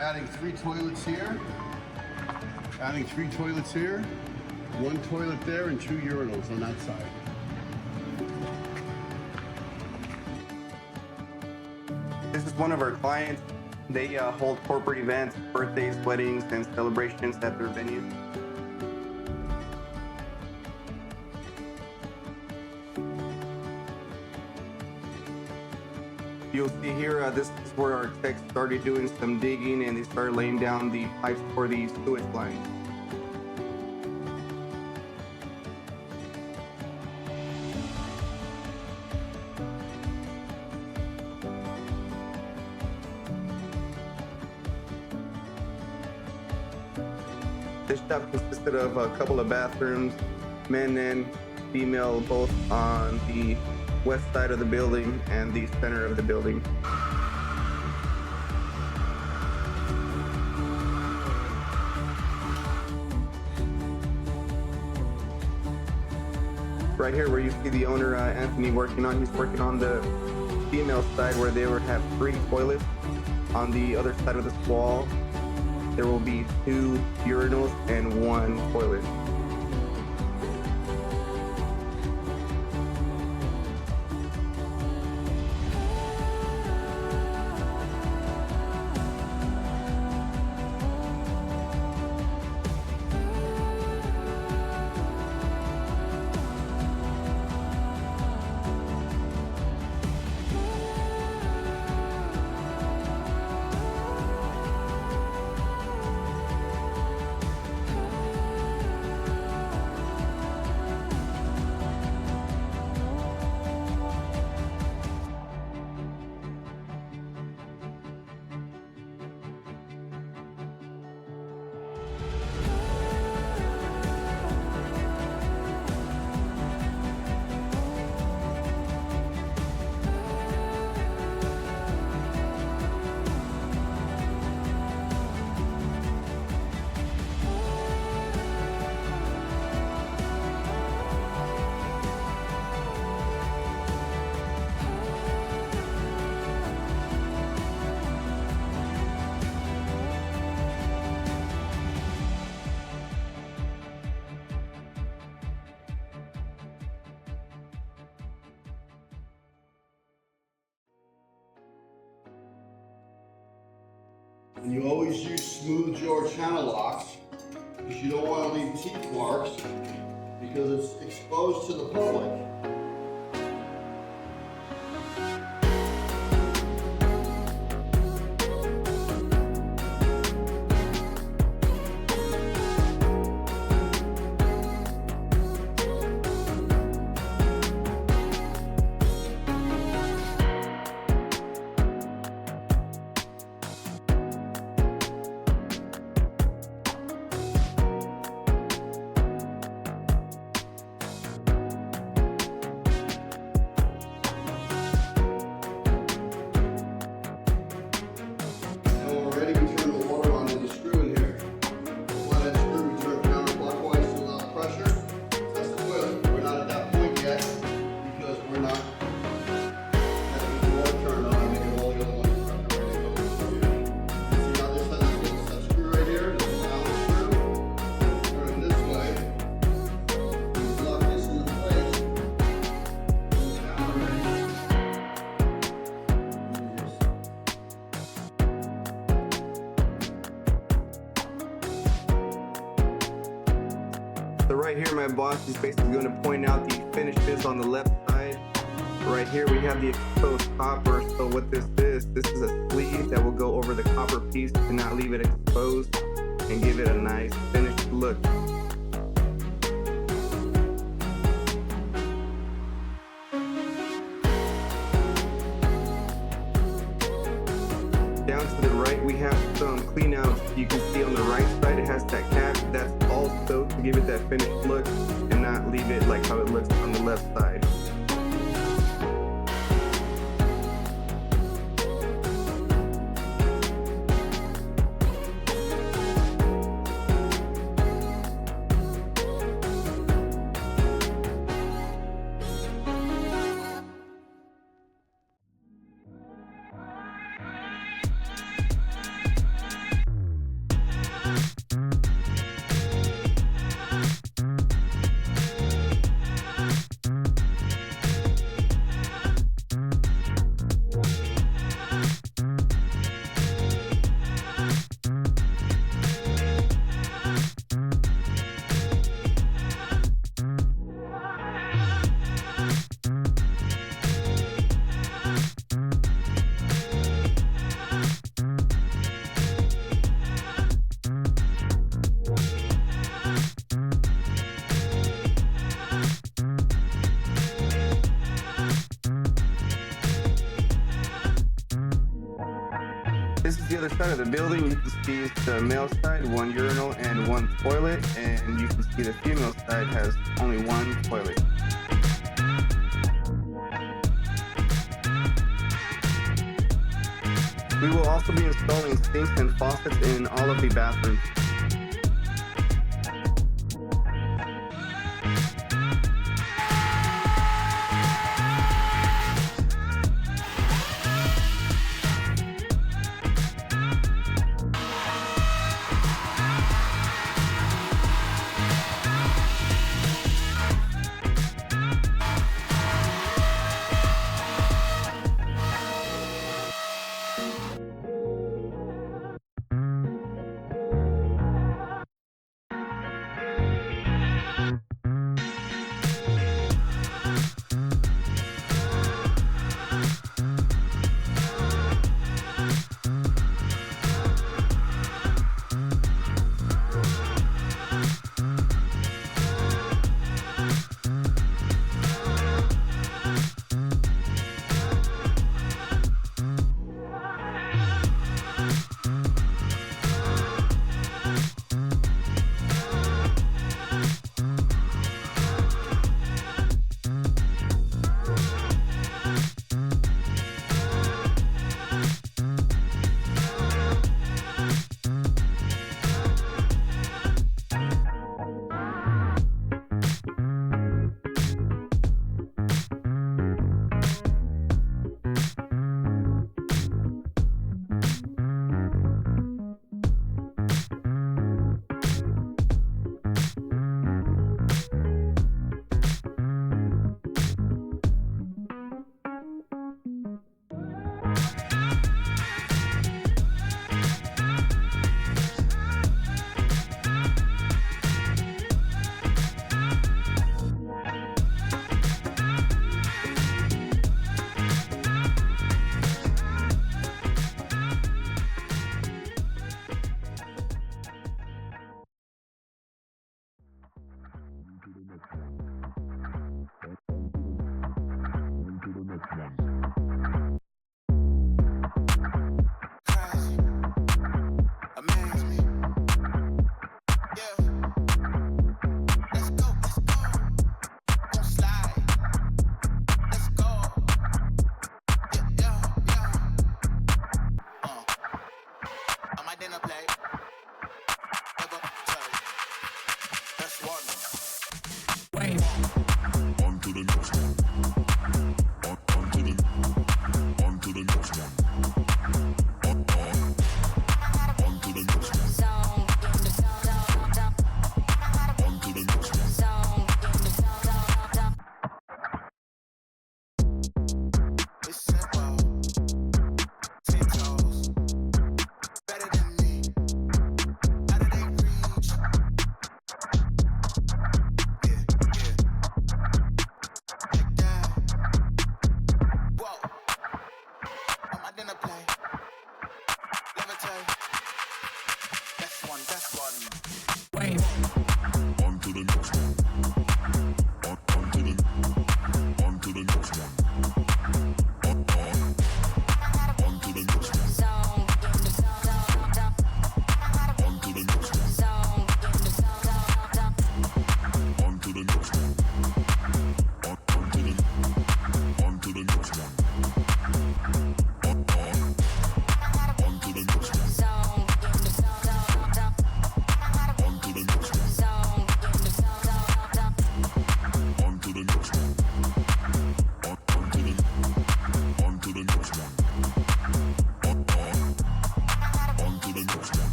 adding 3 toilets here. Adding 3 toilets here. 1 toilet there and 2 urinals on that side. This is one of our clients. They hold corporate events, birthdays, weddings, and celebrations at their venue. You'll see here, this is where our techs started doing some digging and they started laying down the pipes for the sewage lines. This shop consisted of a couple of bathrooms, men and female, both on the west side of the building and the center of the building. Right here where you see the owner, Anthony, working on, he's working on the female side where they would have 3 toilets. On the other side of this wall, there will be 2 urinals and 1 toilet. And you always use smooth jaw channel locks because you don't want to leave teeth marks because it's exposed to the public. So right here, my boss is basically going to point out the finishes on the left side. Right here, we have the exposed copper. So what this is a sleeve that will go over the copper piece to not leave it exposed and give it a nice finished look. Down to the right, we have some clean outs. You can see on the right side, it has that cap. That's also to give it that finished look and not leave it like how it looks on the left side. This is the other side of the building. You can see the male side, 1 urinal and 1 toilet, and you can see the female side has only 1 toilet. We will also be installing sinks and faucets in all of the bathrooms.